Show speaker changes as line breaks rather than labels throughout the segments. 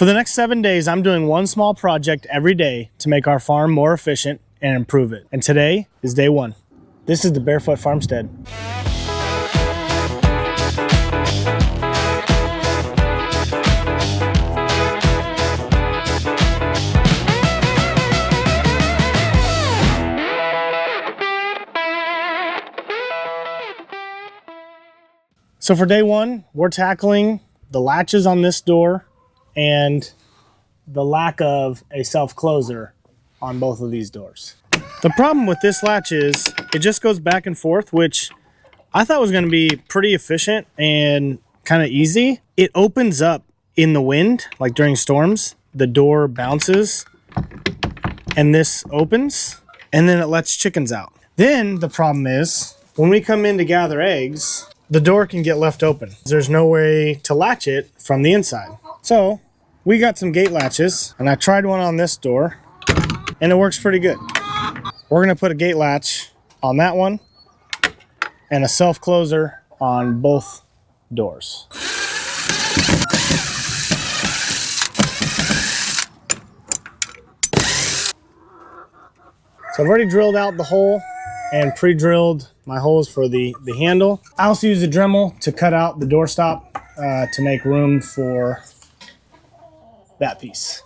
For the next 7 days, I'm doing one small project every day to make our farm more efficient and improve it. And today is day one. This is the Barefoot Farmstead. So for day one, we're tackling the latches on this door and the lack of a self-closer on both of these doors. The problem with this latch is it just goes back and forth, which I thought was going to be pretty efficient and kind of easy. It opens up in the wind, like during storms. The door bounces and this opens and then it lets chickens out. Then the problem is when we come in to gather eggs, the door can get left open. There's no way to latch it from the inside. So we got some gate latches and I tried one on this door and it works pretty good. We're gonna put a gate latch on that one and a self-closer on both doors. So I've already drilled out the hole and pre-drilled my holes for the handle. I also use a Dremel to cut out the doorstop to make room for that piece.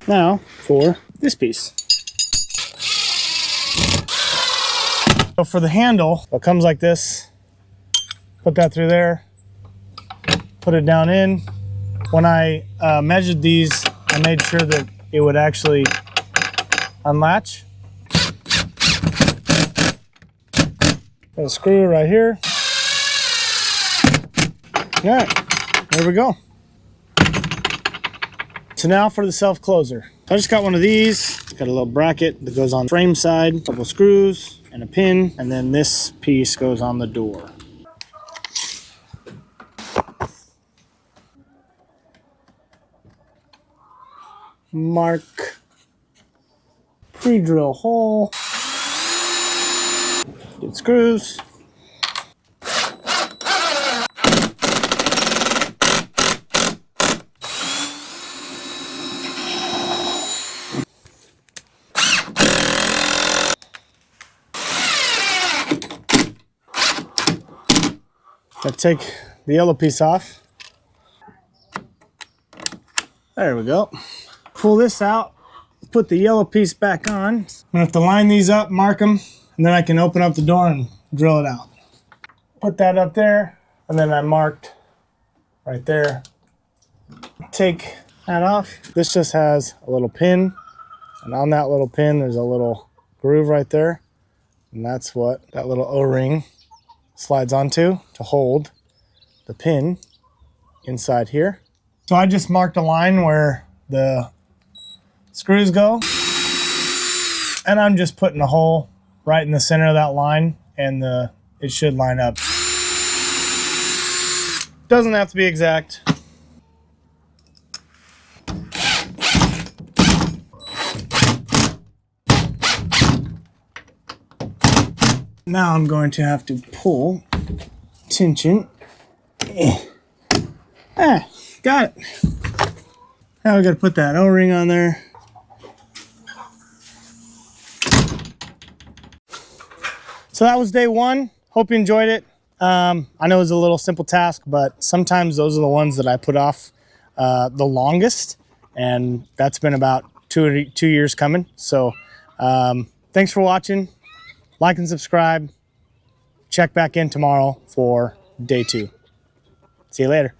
Now for this piece. So for the handle, it comes like this. Put that through there, put it down in. When I measured these, I made sure that it would actually unlatch. Got a screw right here. All right, there we go. So now for the self-closer. I just got one of these. It's got a little bracket that goes on the frame side, a couple screws and a pin, and then this piece goes on the door. Mark, pre-drill hole, get screws. Gotta take the yellow piece off. There we go. Pull this out, put the yellow piece back on. I'm gonna have to line these up, mark them, and then I can open up the door and drill it out. Put that up there, and then I marked right there. Take that off. This just has a little pin, and on that little pin there's a little groove right there, and that's what that little O-ring slides onto to hold the pin inside here. So I just marked a line where the screws go, and I'm just putting a hole right in the center of that line, and it should line up. Doesn't have to be exact. Now I'm going to have to pull tension. Got it. Now we got to put that O-ring on there. So that was day one. Hope you enjoyed it. I know it was a little simple task, but sometimes those are the ones that I put off the longest, and that's been about two years coming. So thanks for watching. Like and subscribe. Check back in tomorrow for day two. See you later.